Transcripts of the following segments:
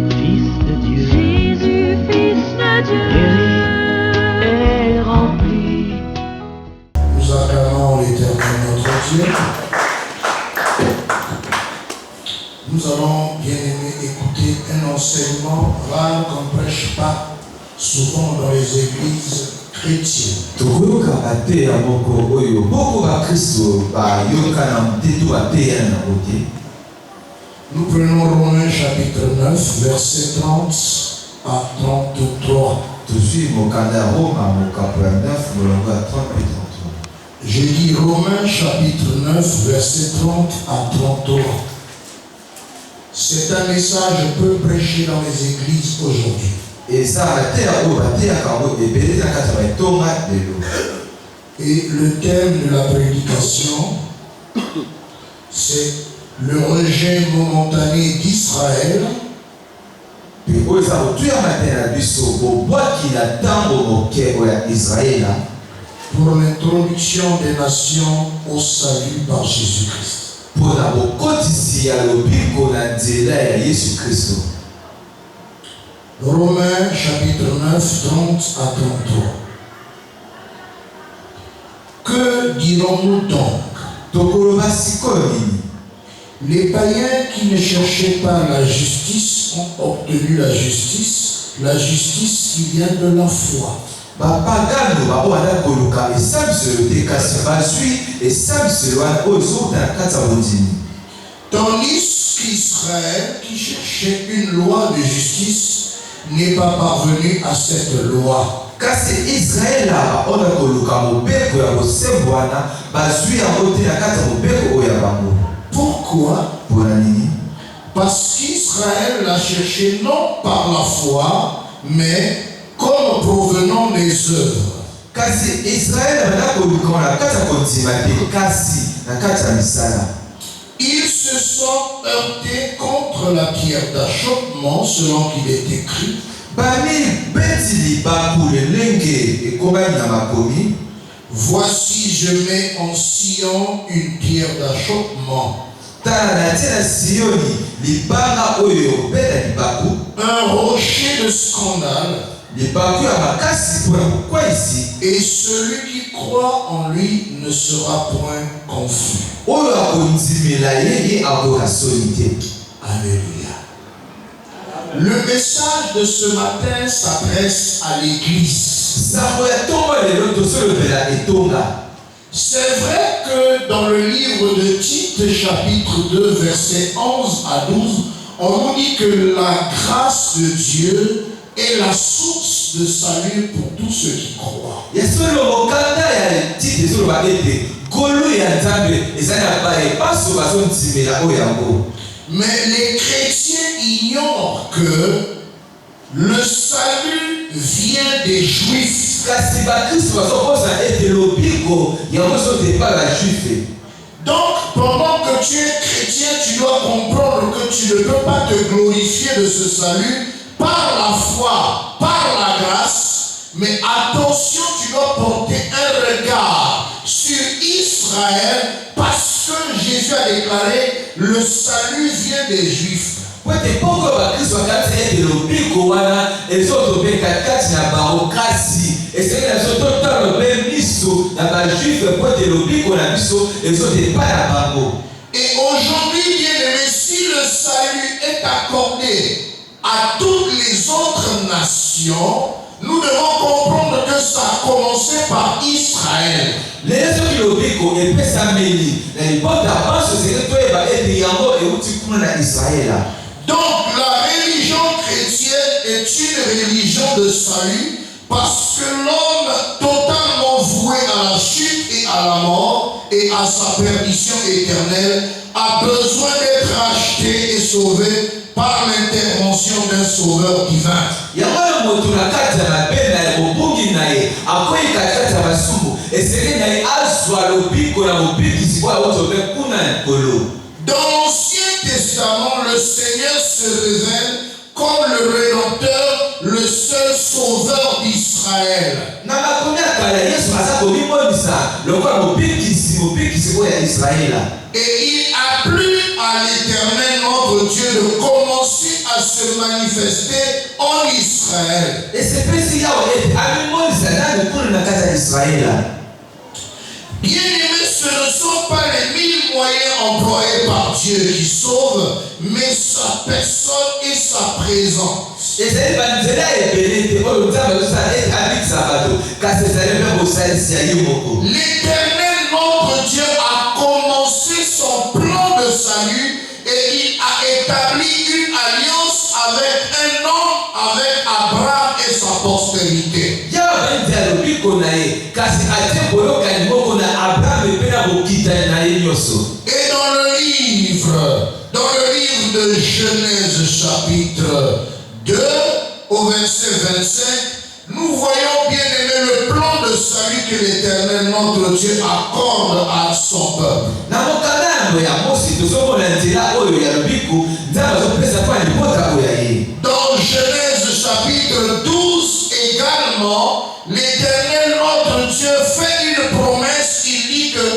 Fils de Dieu, Jésus, Fils de Dieu, guéri et rempli. Nous acclamons l'Éternel notre Dieu. Nous allons, bien aimés, écouter un enseignement rare qu'on ne prêche pas souvent dans les églises chrétiennes. Nous prenons Romains chapitre 9, verset 30 à 33. J'ai dit Romains chapitre 9, verset 30 à 33. C'est un message peu prêché dans les églises aujourd'hui. Et le thème de la prédication, c'est le rejet momentané d'Israël pour l'introduction des nations au salut par Jésus-Christ. Romains chapitre 9, 30 à 33. Que dirons-nous donc? Les païens qui ne cherchaient pas la justice ont obtenu la justice qui vient de la foi. Tandis qu'Israël, qui cherchait une loi de justice, n'est pas parvenu à cette loi. Pourquoi? Parce qu'Israël l'a cherché non par la foi, mais comme provenant des œuvres. Ils se sont heurtés contre la pierre d'achoppement, selon qu'il est écrit. Voici, je mets en Sion une pierre d'achoppement, un rocher de scandale, et celui qui croit en lui ne sera point confus. Alléluia. Le message de ce matin s'adresse à l'Église. C'est vrai que dans le livre de Tite, chapitre 2, versets 11 à 12, on nous dit que la grâce de Dieu est la source de salut pour tous ceux qui croient. Mais les chrétiens ignorent que le salut vient des Juifs. Donc, pendant que tu es chrétien, tu dois comprendre que tu ne peux pas te glorifier de ce salut par la foi, par la grâce. Mais attention, tu dois porter un regard sur Israël parce que Jésus a déclaré le salut vient des Juifs. Et aujourd'hui, bien aimé, si le salut est accordé à toutes les autres nations, nous devons comprendre que ça a commencé par Israël. Donc la religion chrétienne est une religion de salut parce que l'homme totalement voué à la chute et à la mort et à sa perdition éternelle a besoin d'être racheté et sauvé par l'intervention d'un sauveur divin. Dans l'Ancien Testament, le Seigneur se révèle comme le Rédempteur, le seul sauveur d'Israël. Et il a plu à l'Éternel notre Dieu de commencer à à se manifester en Israël. Et c'est précis là où est amène-moi ça là de pour la casa d'Israël. Bien-aimés, ce ne sont pas les 1000 moyens employés par Dieu qui sauvent, mais sa personne et sa présence. Et c'est pas nous là et béni pour le temps de ça et avec Sabato car c'est ça le même au salut si aïe moko. L'Éternel notre Dieu a commencé son plan de salut et il a établi une alliance avec un homme, avec Abraham et sa postérité. Ya ben dialogue konae kasi ate boyo kanimo kona Abraham et pena bokita na yenyoso. Et dans le livre de Genèse chapitre 2 au verset 25, nous voyons bien aimé le plan de salut que l'Éternel notre Dieu accorde à son peuple. Na mokanda ya Mosi tozomona nzela oyo ya lobiku nzamba zopesa kwa libota oya ye. Dans Genèse chapitre 12 également, l'Éternel notre Dieu fait une promesse. Il dit que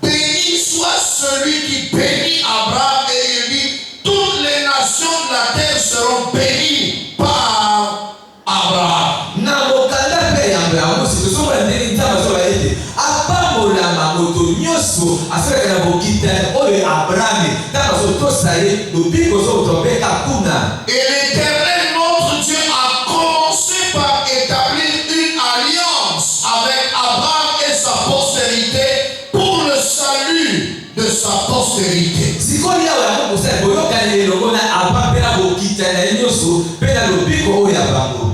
béni soit celui qui bénit Abraham, et il dit toutes les nations de la terre seront bénies par Abraham. Na mokanda pe ya Mosi tozomona ndeni nzamba zola ete apambola mamoto nyoso asaka na bokita oyo Abraham nzamba zotosa ye lobiko zotobeka kuna. Et l'Éternel notre Dieu a commencé par établir une alliance avec Abraham et sa postérité pour le salut de sa postérité. Sikoli ya wako kusema boyoka ni lokona apapela bokita na nyoso pe na lobiko oyo bango.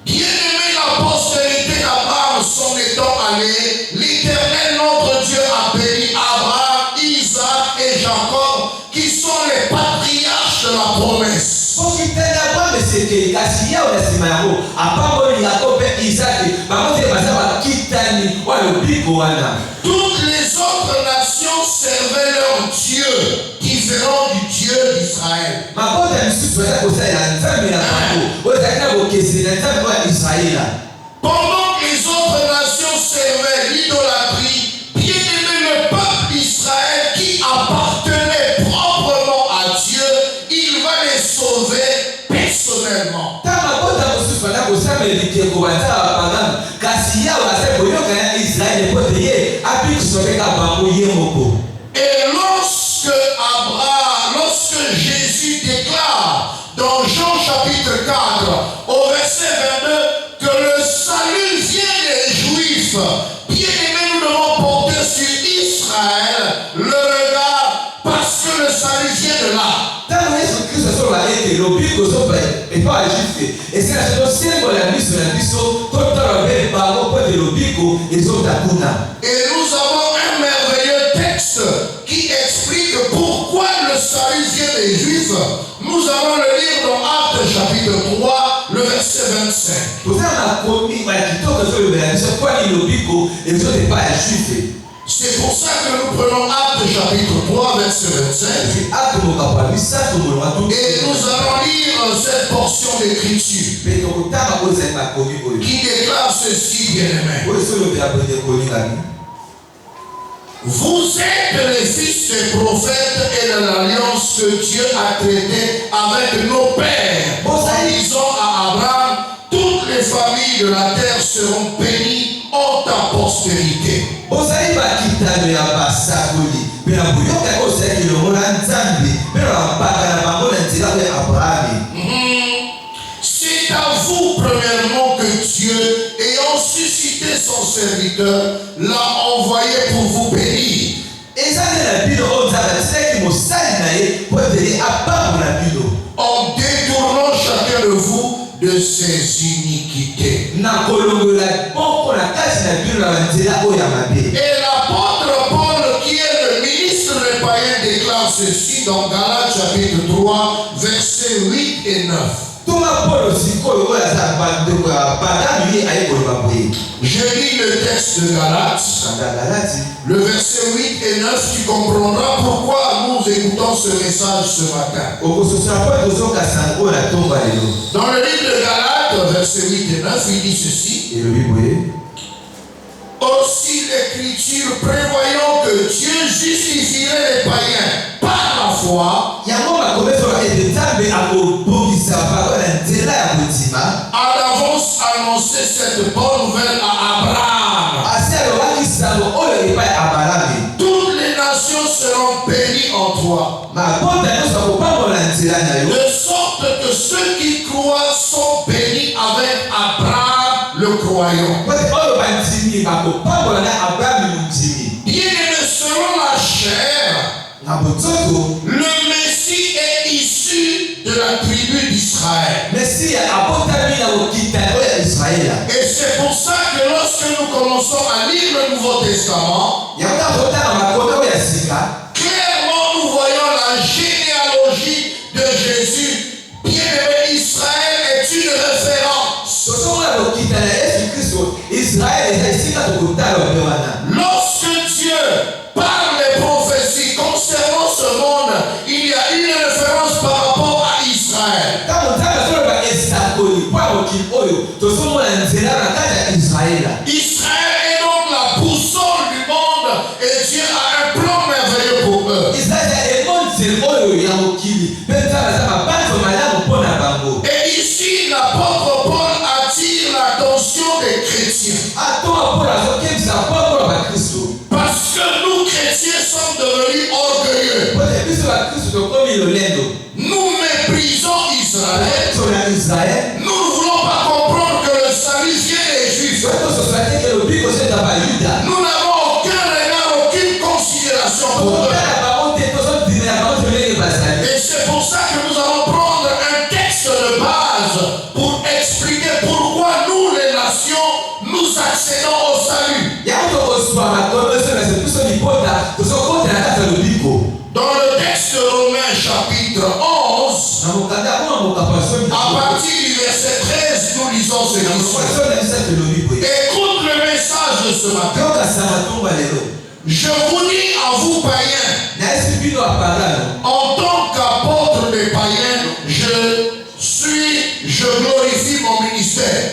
Bien-aimé, la postérité d'Abraham s'en étant allée, l'Éternel notre Dieu a béni Abraham, Isaac et Jacob, qui sont les patriarches de la promesse. Bokitana kwa meseke kasi ya unasema yako apambo ni Jacob pe Isaac bamote bazaba kitani wa lobiko wana. Toutes les autres nations servaient leur Dieu, différent du Dieu d'Israël. Makote misusu ya kosa ya nzambe na bango ozakina bokesi na nzambe wa Israël. Pendant que les autres nations servaient l'idolâtrie, bien-aimé, le peuple d'Israël qui appartenait proprement à Dieu, il va les sauver personnellement. Tama kota mususu na kosa melike ko bata pagam kasi ya wase boyoka ya Israël pote ye api kusokeka bango ye moko. Et lorsque Jésus déclare dans Jean chapitre 4 au verset 22 que le salut vient des Juifs, bien aimé, nous devons porter sur Israël le regard parce que le salut vient de là. Tangu Yesu Kristo so ba ete lobiko so ba e pa jife et c'est la symbole la biso totala be bango pote lobiko ezota kuna. Et nous avons un merveilleux texte qui explique pourquoi le salut vient des Juifs. Nous allons le lire dans Actes chapitre 3, le verset 25. C'est pour ça que nous prenons Actes chapitre 3, verset 25. Et nous allons lire cette portion d'écriture qui déclare ceci, bien-aimé. Vous êtes les fils des prophètes et de l'alliance que Dieu a traitée avec nos pères. En disant à Abraham, toutes les familles de la terre seront bénies en ta postérité. C'est à vous premièrement que Dieu, ayant suscité son serviteur, l'a envoyé pour vous bénir. En détournant chacun de vous de ses iniquités. Et l'apôtre Paul, qui est le ministre des païens, déclare ceci dans Galates chapitre 3, versets 8 et 9. Je lis le texte de Galates, le verset 8 et 9, tu comprendras pourquoi nous écoutons ce message ce matin. Dans le livre de Galates, verset 8 et 9, il dit ceci. Aussi l'Écriture prévoyant que Dieu justifierait les païens par la foi, cette bonne nouvelle à Abraham. Toutes les nations seront bénies en toi. De sorte que ceux qui croient sont bénis avec Abraham le croyant. Bien-aimés, selon la chair, le Messie est issu de la tribu d'Israël. Et c'est pour ça que lorsque nous commençons à lire le Nouveau Testament, clairement nous voyons la généalogie de Jésus. Bien-aimé, Israël est une référence. Lorsque Dieu parle des prophéties concernant ce monde, il y a une référence par rapport à Israël. Israël est donc la boussole du monde et Dieu a un plan merveilleux pour eux. Et ici, l'apôtre Paul attire l'attention des chrétiens. Parce que nous, chrétiens, sommes devenus orgueilleux. Nous méprisons Israël. Nous ne voulons pas comprendre que le salut vient des Juifs. Nous n'avons aucun regard, aucune considération pour eux. Et c'est pour ça que nous allons prendre un texte de base pour expliquer pourquoi nous, les nations, nous accédons au salut. Dans le texte de Romains chapitre 11, à partir du verset 13, nous lisons ce qui. Écoute le message de ce matin. Je vous dis à vous païens, en tant qu'apôtre des païens, je glorifie mon ministère.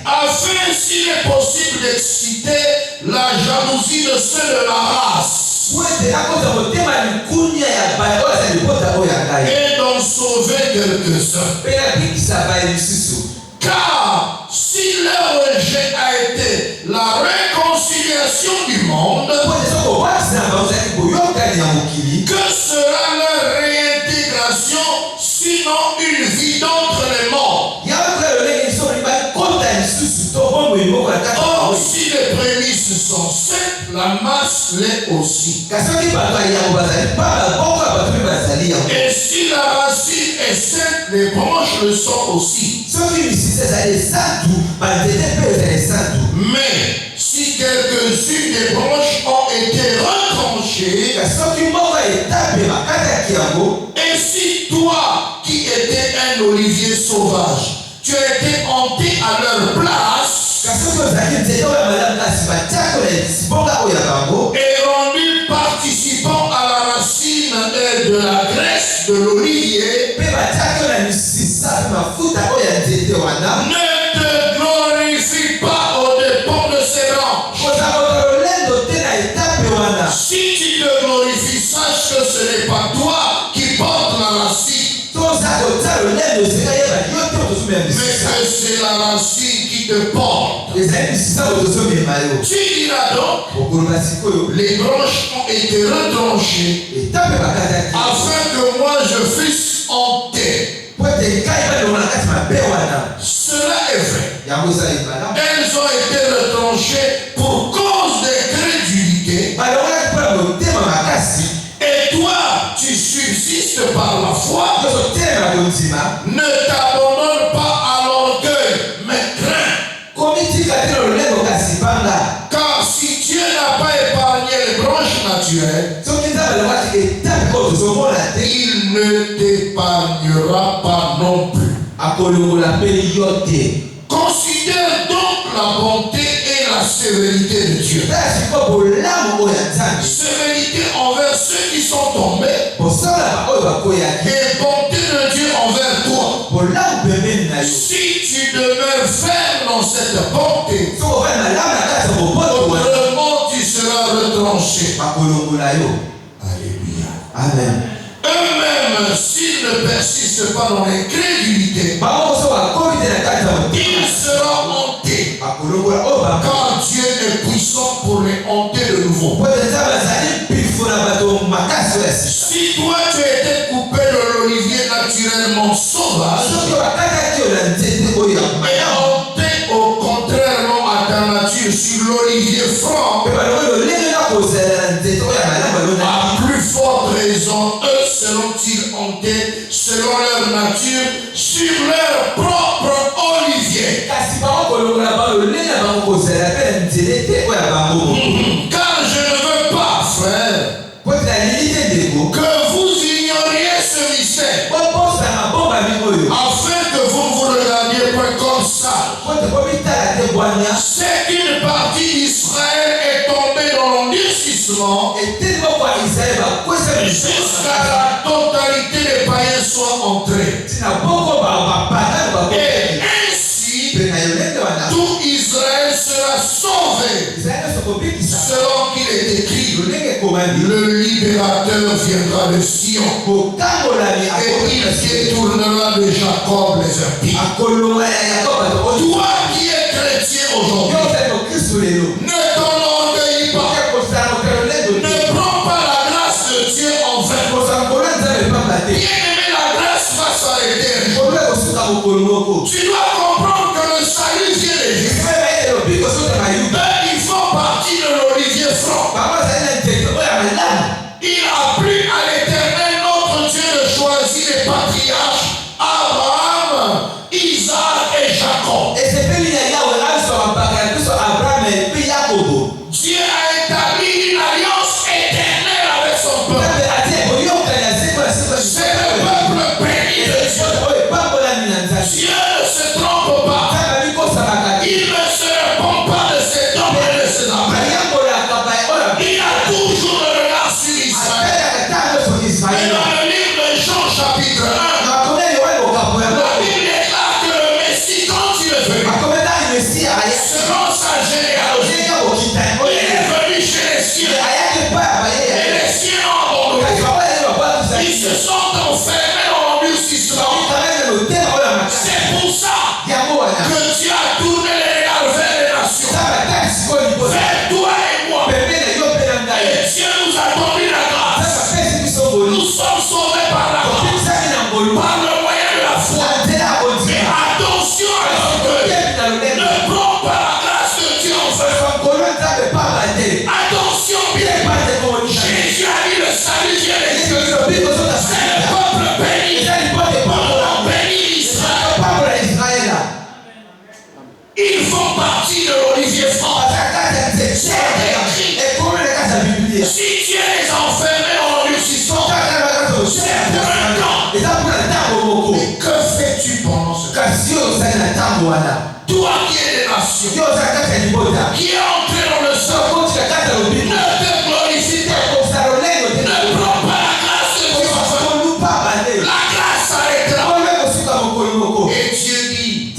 Afin, s'il est possible, d'exciter la jalousie de ceux de la race et d'en sauver quelques-uns. Car si leur rejet a été la réconciliation du monde, que sera leur réintégration sinon une vie d'entre les morts? Or, si les prémices sont saines, la masse l'est aussi. Et si la racine est saine, les branches le sont aussi. Mais si quelques-unes des branches ont été retranchées, et si toi qui étais un olivier sauvage, tu as été hanté à leur place, et rendu participant à la racine et de la graisse de l'olivier, ne te glorifie pas aux dépens de ces branches. Si tu te glorifies, sache que ce n'est pas toi qui portes la racine, mais que c'est la racine qui te porte. Tu diras donc, les branches ont été retranchées afin que moi je fusse hanté. Cela est vrai. Elles ont été retranchées pour cause d'incrédulité. Et toi, tu subsistes par la foi. Ne t'abandonne pas à l'orgueil, mais crains. Car si Dieu n'a pas épargné les branches naturelles, il ne t'épargnera pas non plus. Considère donc la bonté et la sévérité de Dieu. Sévérité envers ceux qui sont tombés, et bonté de Dieu envers toi. Si tu demeures ferme dans cette bonté, autrement tu seras retranché. Alléluia. Amen. Eux-mêmes, s'ils ne persiste pas dans l'incrédulité, il sera hanté. Car Dieu est puissant pour les hanter de nouveau. Si toi tu as été coupé de l'olivier naturellement sauvage et hanté au contrairement à ta nature sur l'olivier franc, à plus forte raison, eux seront-ils hantés selon leur nature sur leur propre olivier. Car je ne veux pas, frère, que vous ignoriez ce mystère, afin que vous ne vous regardiez pas comme ça. C'est qu'une partie d'Israël est tombée dans l'endurcissement jusqu'à la totalité des païens soient entrés. Et ainsi, tout Israël sera sauvé. Selon qu'il est écrit, le libérateur viendra de Sion et il détournera de Jacob les impies. Toi qui es chrétien aujourd'hui, ne t'enorgueillis pas. Ne prends pas la grâce de Dieu en vain. Bien-aimé, la grâce va s'arrêter. Tu dois comprendre que le salut vient des Juifs. Ils font partie de l'olivier franc. Il a plu à l'Éternel, notre Dieu, de choisir les patriarches Abraham, Isaac et Jacob. Dieu a établi une alliance éternelle avec son peuple. C'est le peuple béni de Dieu. Dieu ne se trompe pas. Il ne se répond pas de ses hommes et de ses appels. Il a toujours le regard sur Israël. Et dans le livre de Jean chapitre 1, la Bible déclare que le Messie, quand il est venu, selon sa généalogie, il est venu chez les siens. Et les siens ont abandonné. Ils se sont enfermés dans l'endurcissement. C'est pour ça que Dieu a tourné les regards vers les nations, vers toi et moi. Et Dieu nous a donné la grâce. Nous sommes sauvés par la grâce, par le moyen de la foi. Mais attention à ce que ne prends pas la grâce de Dieu en vain. Attention bien. Jésus a dit le salut vient des cieux. C'est le peuple béni. On bénit Israël. Ils font partie de l'olivier franc. C'est écrit. Si Dieu les a enfermés dans l'endurcissement, c'est pour un temps. Mais que fais-tu pendant ce temps? Toi qui es des nations, qui est entré dans le sang, ne te glorifie pas. Ne prends pas la grâce de Dieu. La grâce s'arrêtera. Et Dieu dit,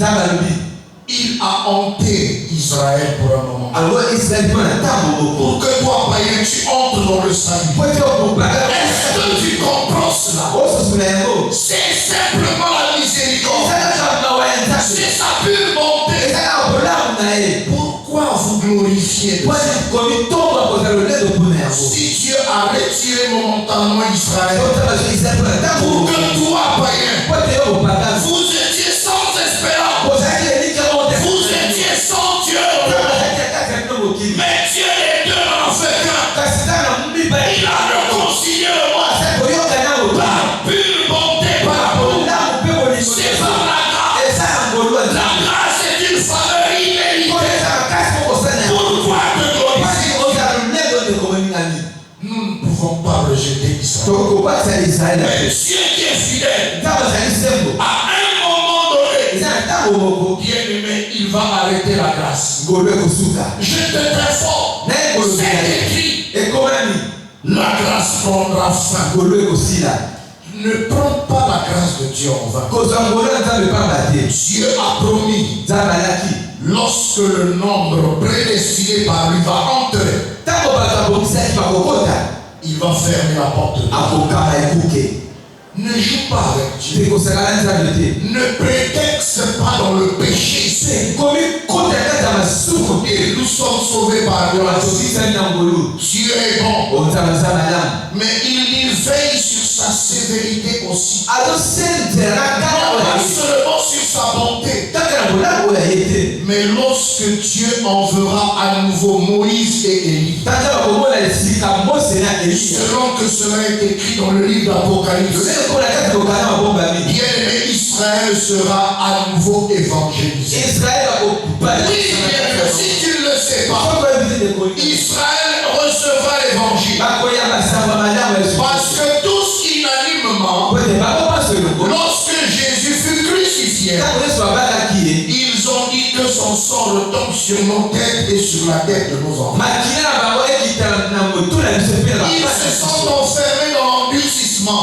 il a hanté Israël pour un moment. Pour que toi, païen, tu entres dans le salut. Est-ce que tu comprends cela? C'est simplement la miséricorde. C'est sa pure bonté. Pourquoi vous glorifiez de ça? Si Dieu a retiré momentanément Israël, pour que toi, païen, vous étiez sans espérance, vous étiez sans Dieu, mais Dieu les deux en fait qu'un. Il a réconcilié le monde par pure bonté, par amour. C'est par la grâce. La grâce est une faveur imméritée. Pourquoi te glorifier? Nous ne pouvons pas rejeter Israël. Mais Dieu qui est fidèle, à un moment donné, bien aimé, il va arrêter la grâce. Je te préfère, c'est écrit. La grâce prendra fin. Ne prends pas la grâce de Dieu en vain. Dieu a promis, lorsque le nombre prédestiné par lui va entrer, il va fermer la porte. Ne joue pas avec Dieu. Ne Ne prétexte pas dans le péché. c'est Et nous sommes sauvés par grâce. Dieu est bon. Mais il veille sur sa sévérité aussi. Pas seulement sur sa bonté. Mais lorsque Dieu enverra à nouveau Moïse et Élie, selon que cela est écrit dans le livre d'Apocalypse, bien-aimé, Israël sera à nouveau évangélisé. Oui, bien, si tu ne le sais pas, Israël recevra l'évangile. Parce que tous unanimement, lorsque Jésus fut crucifié, ils ont dit que son sang retombe sur nos têtes et sur la tête de nos enfants. Ils se sont enfermés dans l'endurcissement.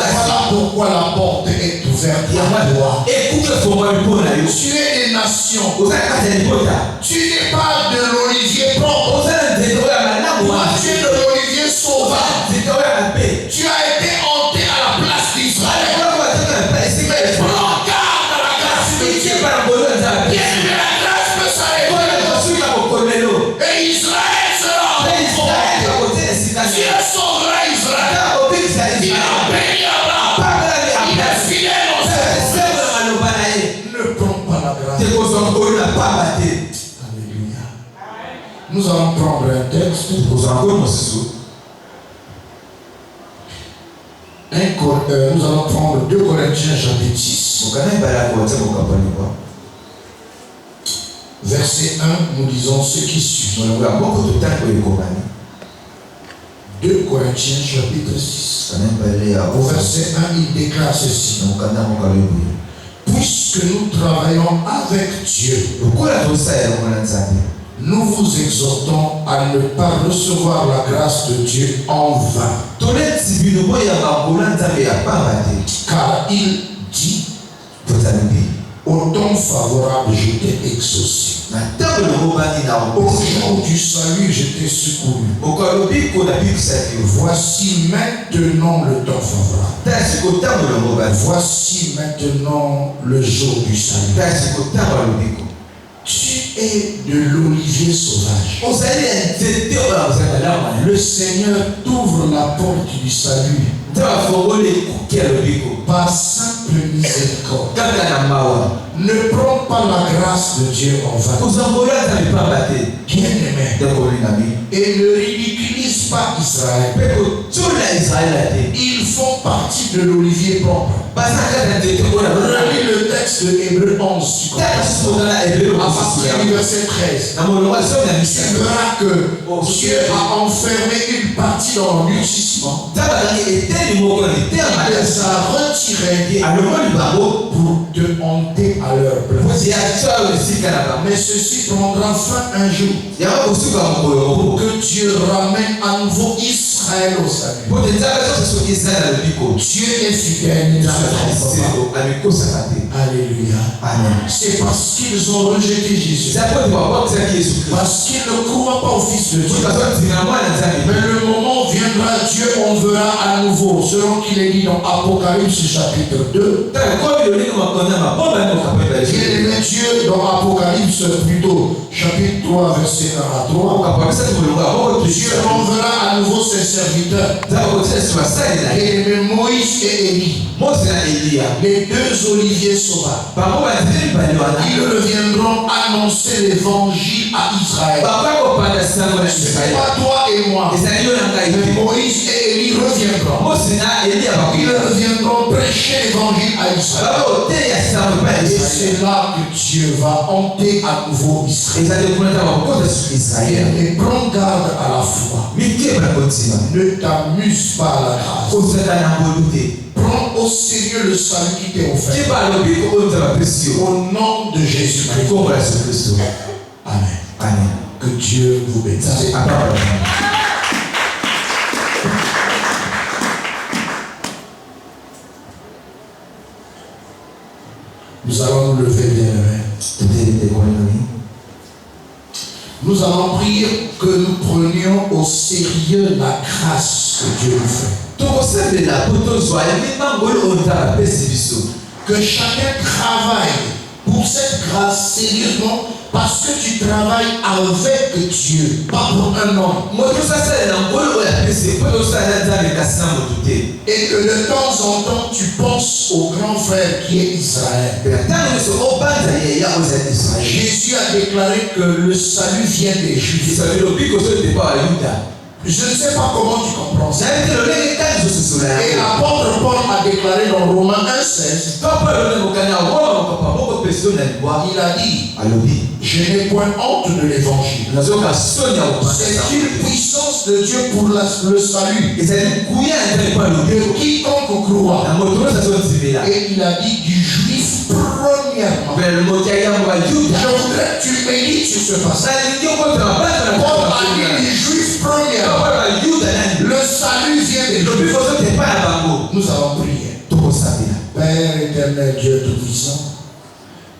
Voilà pourquoi la porte est ouverte à toi. Tu es des nations. Tu n'es pas de l'olivier propre. Toi, tu es de l'olivier sauvage. Tu as été hanté à la place d'Israël. Mais prends garde à la grâce de Dieu. Bien que la grâce peut s'arrêter. Et Israël sera en Dieu sauvera Israël. Il a béni Abraham. Il est fidèle au Seigneur. Ne prends pas la grâce. Alléluia. Nous allons prendre un texte. Nous allons prendre 2 Corinthiens chapitre 6. Verset 1, nous lisons ce qui suit. 2 Corinthiens chapitre 6. Au verset 1, il déclare ceci. Puisque nous travaillons avec Dieu, nous vous exhortons à ne pas recevoir la grâce de Dieu en vain. Car il dit, au temps favorable, je t'ai exaucé. Au jour du salut, je t'ai secouru. Voici maintenant le temps favorable. Voici maintenant le jour du salut. Tu es de l'olivier sauvage. Le Seigneur t'ouvre la porte du salut par simple miséricorde. Ne prends pas la grâce de Dieu en vain. Bien-aimé, et ne ridiculise pas Israël. Ils font partie de l'olivier propre. Relis le texte de Hébreux 11. À partir du verset 13. Tu verras que Dieu a enfermé une partie dans l'endurcissement. Il les a retirés pour te hanter à leur place. Mais ceci prendra fin un jour. Pour que Dieu ramène à nouveau Israël au salut. Dieu est fidèle. Alléluia. C'est parce qu'ils ont rejeté Jésus. Parce qu'ils ne croient pas au Fils de Dieu. Mais le moment viendra, Dieu enverra à nouveau, selon qu'il est dit dans Apocalypse chapitre 2. Bien-aimé, Dieu dans Apocalypse plutôt chapitre 3 verset 1 à 3. Dieu enverra à nouveau ses serviteurs. Bien-aimé, Moïse et Élie. Les 2 oliviers sauvages. Ils reviendront annoncer l'évangile à Israël. C'est pas toi et moi. Mais Moïse et Élie reviendront. Ils reviendront prêcher l'évangile à Israël. Et c'est là que Dieu va hanter à nouveau Israël. Et prends garde à la foi. Ne t'amuse pas à la grâce. Prends au sérieux le salut qui t'est offert. Au nom de Jésus-Christ. Amen. Que Dieu vous bénisse. Nous allons nous lever, bien-aimés. Nous allons prier que nous prenions au sérieux la grâce que Dieu nous fait. Que chacun travaille pour cette grâce sérieusement parce que tu travailles avec Dieu, pas pour un homme. Et que de temps en temps tu penses au grand frère qui est Israël. Jésus a déclaré que le salut vient des Juifs. Je ne sais pas comment tu comprends ça. Et l'apôtre Paul a déclaré dans Romains 1,16, il a dit, je n'ai point honte de l'évangile. C'est une puissance de Dieu pour le salut de quiconque croit. Et il a dit du juif premièrement. Je voudrais que tu médites sur ce passage. Paul a dit du juif premièrement. Le salut vient des Juifs. Nous allons prier. Père éternel, Dieu Tout-Puissant,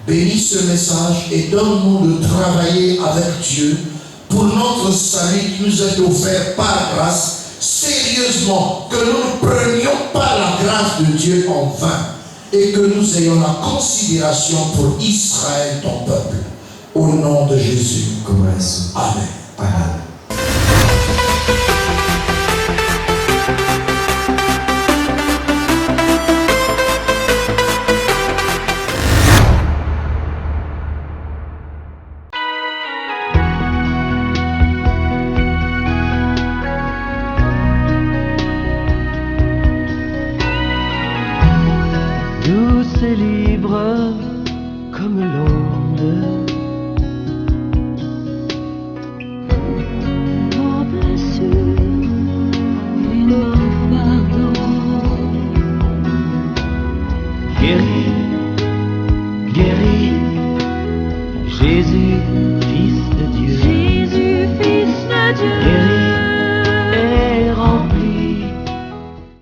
bénis ce message et donne-nous de travailler avec Dieu pour notre salut qui nous est offert par grâce, sérieusement, que nous ne prenions pas la grâce de Dieu en vain et que nous ayons la considération pour Israël, ton peuple. Au nom de Jésus. Amen. Amen. Et libre comme l'onde. Nos blessures et nos fardeaux. Guéri, guéri, Jésus, Fils de Dieu. Jésus, Fils de Dieu. Guéri,